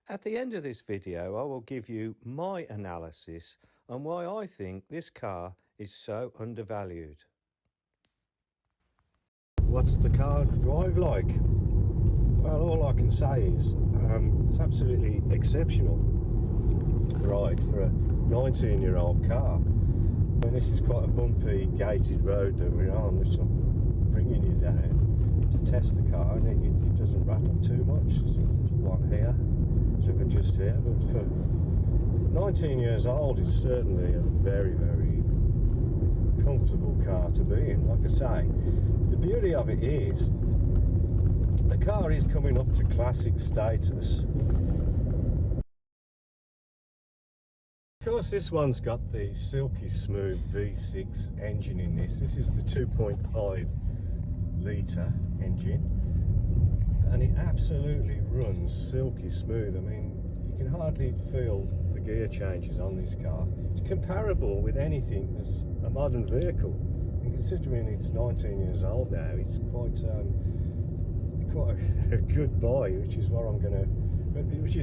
At the end of this video, I will give you my analysis on why I think this car is so undervalued. What's the car drive like? Well, all I can say is it's absolutely exceptional ride for a 19-year-old car. And this is quite a bumpy, gated road that we're on, which I'm bringing you down to test the car, and it doesn't rattle too much. There's one here, as I can just hear, but for 19 years old, it's certainly a very, very comfortable car to be in. Like I say, the beauty of it is the car is coming up to classic status. Of course, this one's got the silky smooth V6 engine in this. This is the 2.5 litre engine, and it absolutely runs silky smooth. I mean, you can hardly feel the gear changes on this car. It's comparable with anything that's a modern vehicle, and considering it's 19 years old now, it's quite a good buy, which is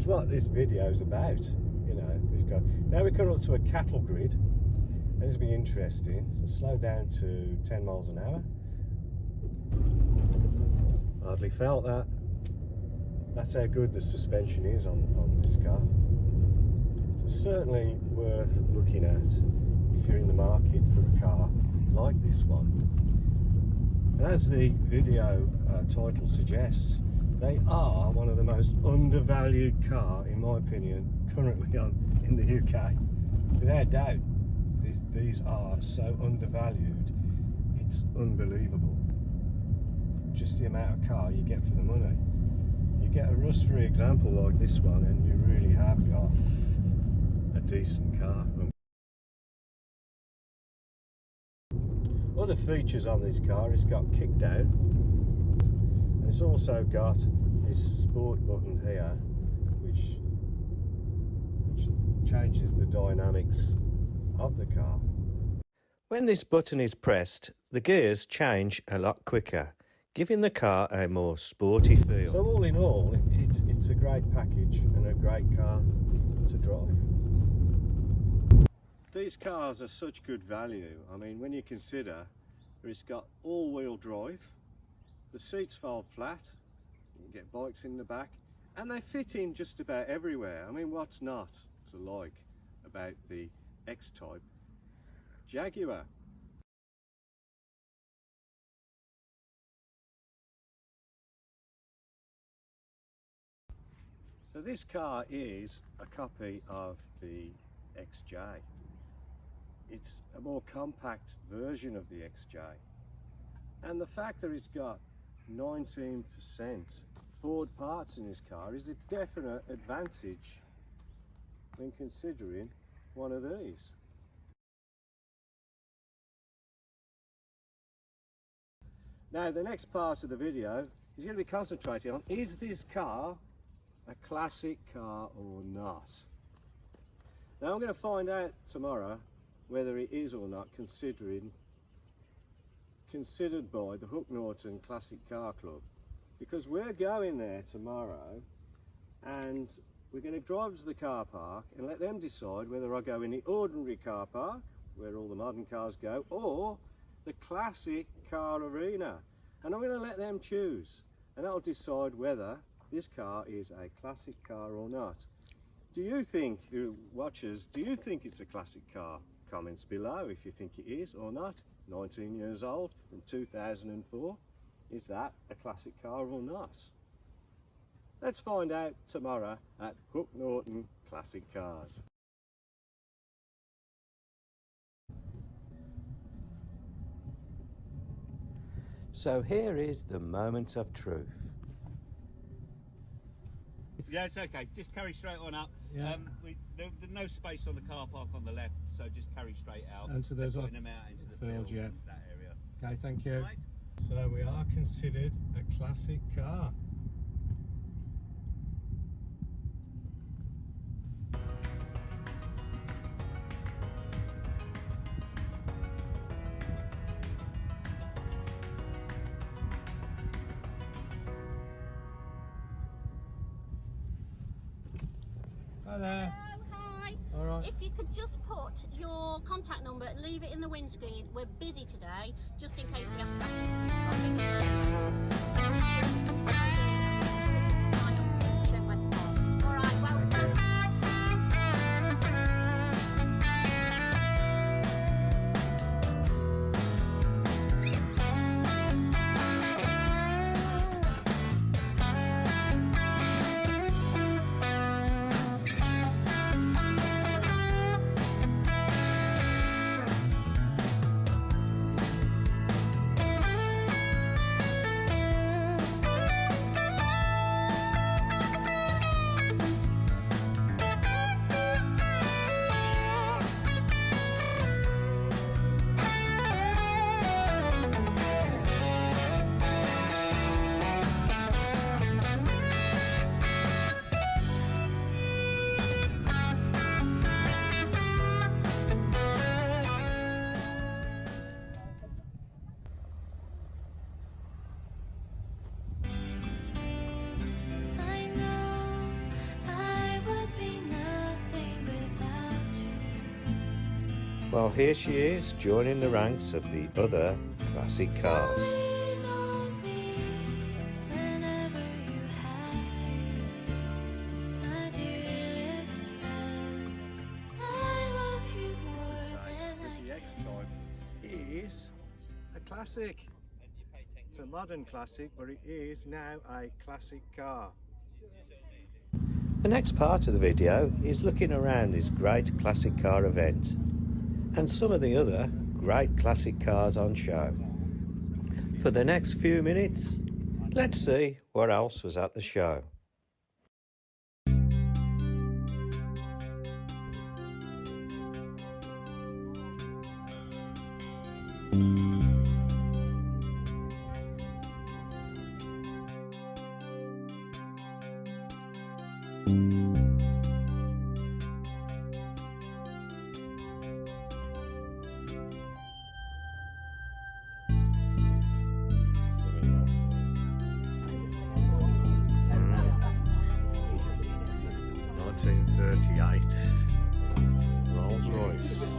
what this video is about. You know, now we're coming up to a cattle grid, and this will be interesting. So slow down to 10 miles an hour. Hardly felt that. That's how good the suspension is on this car. So certainly worth looking at if you're in the market for a car like this one. And as the video title suggests, they are one of the most undervalued car, in my opinion, currently in the UK. Without doubt, these are so undervalued, it's unbelievable. Just the amount of car you get for the money. You get a rust-free example like this one, and you really have got a decent car. Other features on this car, it's got kick down, and it's also got this sport button here, which changes the dynamics of the car. When this button is pressed, the gears change a lot quicker, giving the car a more sporty feel. So all in all, it's a great package and a great car to drive. These cars are such good value. I mean, when you consider it's got all-wheel drive, the seats fold flat, you can get bikes in the back, and they fit in just about everywhere. I mean, what's not to like about the X-Type Jaguar? So this car is a copy of the XJ. It's a more compact version of the XJ. And the fact that it's got 19% Ford parts in this car is a definite advantage when considering one of these. Now, the next part of the video is going to be concentrating on, is this car a classic car or not? Now, I'm going to find out tomorrow whether it is or not considered by the Hook Norton Classic Car Club, because we're going there tomorrow and we're going to drive to the car park and let them decide whether I go in the ordinary car park where all the modern cars go, or the classic car arena, and I'm going to let them choose, and that'll decide whether this car is a classic car or not. Do you think, you watchers, do you think it's a classic car? Comments below if you think it is or not. 19 years old from 2004. Is that a classic car or not? Let's find out tomorrow at Hook Norton Classic Cars. So here is the moment of truth. Yeah, it's okay. Just carry straight on up. Yeah. There's no space on the car park on the left, so just carry straight out. And so there's putting them out into the field, yeah. That area. Okay, thank you. Right. So we are considered a classic car. Hi there. Hello, hi. All right. If you could just put your contact number, leave it in the windscreen. We're busy today, just in case we have to All right, well done. Well, here she is, joining the ranks of the other classic cars. The X-Type is a classic. It's a modern classic, but it is now a classic car. The next part of the video is looking around this great classic car event and some of the other great classic cars on show. For the next few minutes, let's see what else was at the show. Rolls Royce.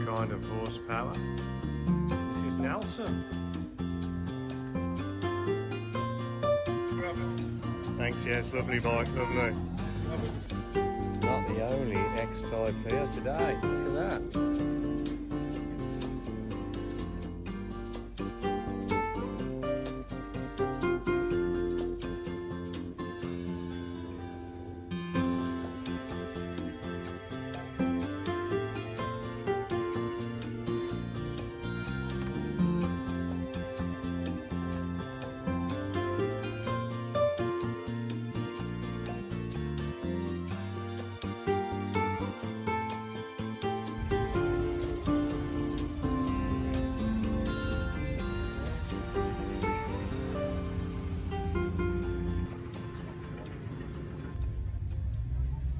Kind of horsepower. This is Nelson. Thanks, yes, lovely bike, lovely. X-Type here today. Look at that.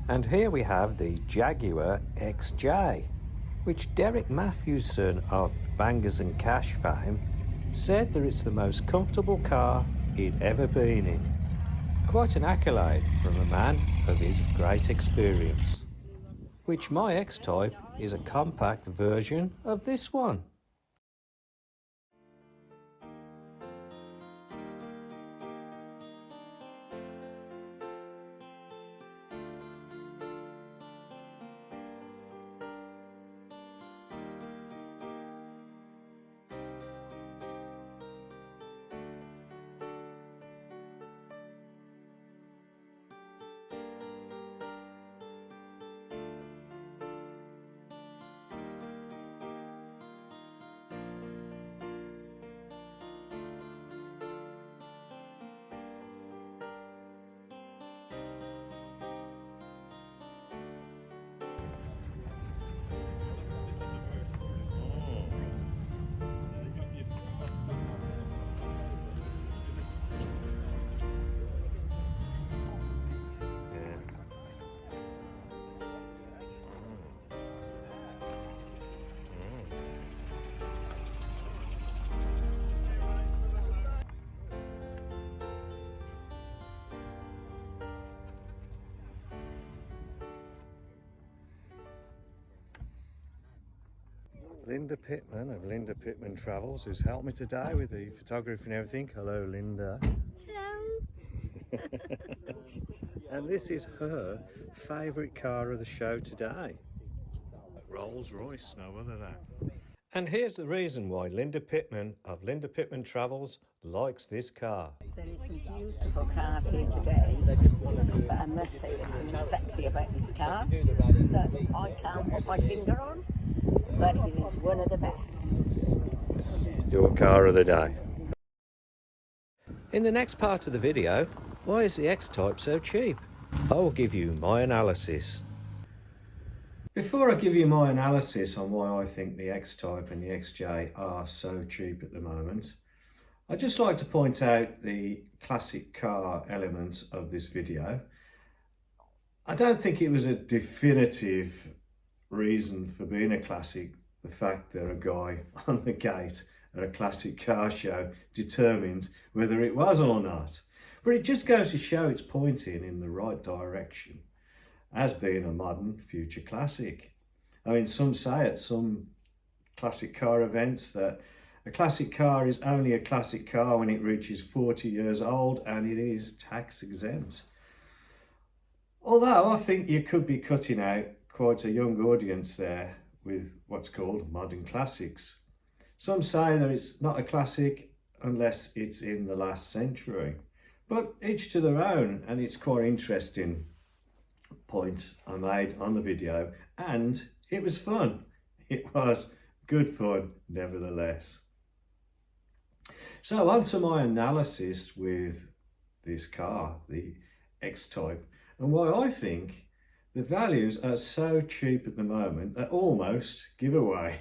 And here we have the Jaguar XJ, which Derek Matthewson of Bangers and Cash fame said that it's the most comfortable car he'd ever been in. Quite an accolade from a man of his great experience. Which my X-Type is a compact version of this one. Linda Pittman of Linda Pittman Travels, who's helped me today with the photography and everything. Hello, Linda. Hello. And this is her favourite car of the show today. Rolls Royce, no other than. And here's the reason why Linda Pittman of Linda Pittman Travels likes this car. There is some beautiful cars here today, but I must say there's something sexy about this car that I can't put my finger on, but it is one of the best. Your car of the day. In the next part of the video, why is the X-Type so cheap? I will give you my analysis. Before I give you my analysis on why I think the X-Type and the XJ are so cheap at the moment, I'd just like to point out the classic car elements of this video. I don't think it was a definitive reason for being a classic, the fact that a guy on the gate at a classic car show determined whether it was or not. But it just goes to show it's pointing in the right direction as being a modern future classic. I mean, some say at some classic car events that a classic car is only a classic car when it reaches 40 years old and it is tax exempt. Although I think you could be cutting out quite a young audience there with what's called modern classics. Some say that it's not a classic unless it's in the last century, but each to their own, and it's quite interesting point I made on the video, and it was fun. It was good fun nevertheless. So on to my analysis with this car, the X-Type, and why I think the values are so cheap at the moment that almost give away.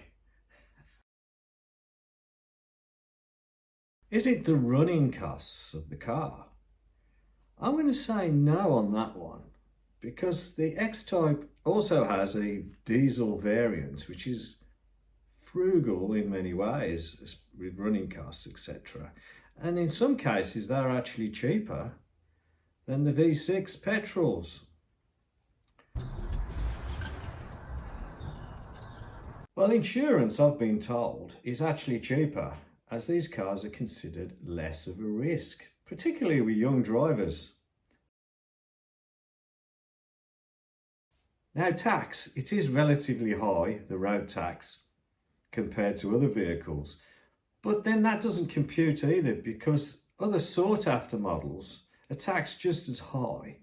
Is it the running costs of the car? I'm going to say no on that one, because the X-Type also has a diesel variant which is frugal in many ways with running costs, etc. And in some cases they're actually cheaper than the V6 petrols. Well, insurance, I've been told, is actually cheaper, as these cars are considered less of a risk, particularly with young drivers. Now tax, it is relatively high, the road tax, compared to other vehicles. But then that doesn't compute either, because other sought after models are taxed just as high.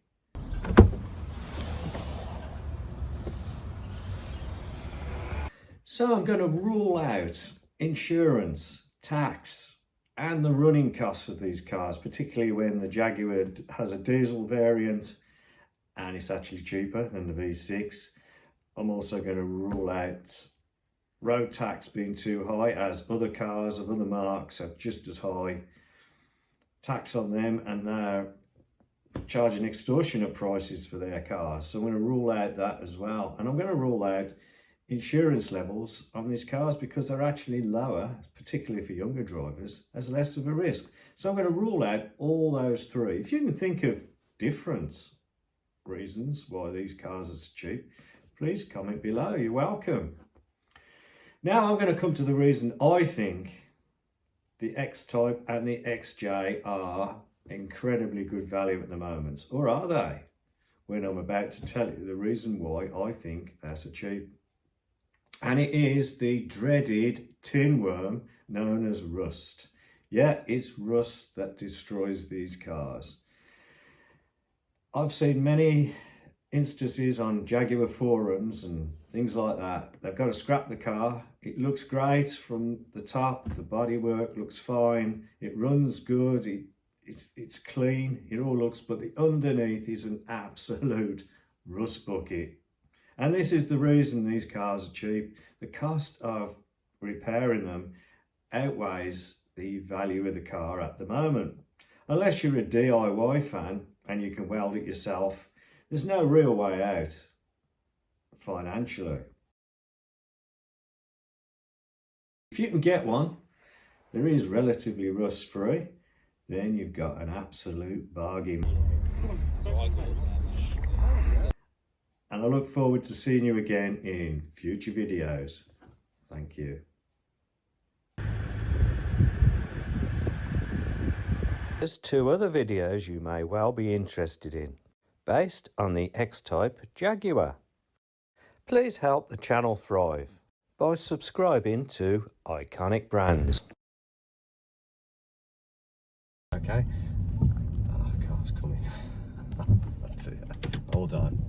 So I'm going to rule out insurance, tax, and the running costs of these cars, particularly when the Jaguar has a diesel variant and it's actually cheaper than the V6. I'm also going to rule out road tax being too high, as other cars of other marks are just as high tax on them, and they're charging extortionate prices for their cars. So I'm going to rule out that as well. And I'm going to rule out insurance levels on these cars, because they're actually lower, particularly for younger drivers, as less of a risk. So I'm going to rule out all those three. If you can think of different reasons why these cars are so cheap, please comment below. You're welcome. Now I'm going to come to the reason I think the X-Type and the XJ are incredibly good value at the moment. Or are they? When I'm about to tell you the reason why I think they're so cheap. And it is the dreaded tin worm known as rust. Yeah, it's rust that destroys these cars. I've seen many instances on Jaguar forums and things like that. They've got to scrap the car. It looks great from the top. The bodywork looks fine. It runs good. It's clean. It all looks, but the underneath is an absolute rust bucket. And this is the reason these cars are cheap. The cost of repairing them outweighs the value of the car at the moment. Unless you're a DIY fan and you can weld it yourself, there's no real way out financially. If you can get one that is relatively rust free, then you've got an absolute bargain. And I look forward to seeing you again in future videos. Thank you. There's two other videos you may well be interested in, based on the X-Type Jaguar. Please help the channel thrive by subscribing to Iconic Brands. Okay. Oh, car's coming. That's it. Hold on.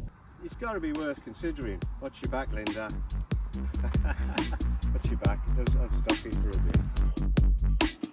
It's got to be worth considering. Watch your back, Linda. Watch your back. I'll stop it for a bit.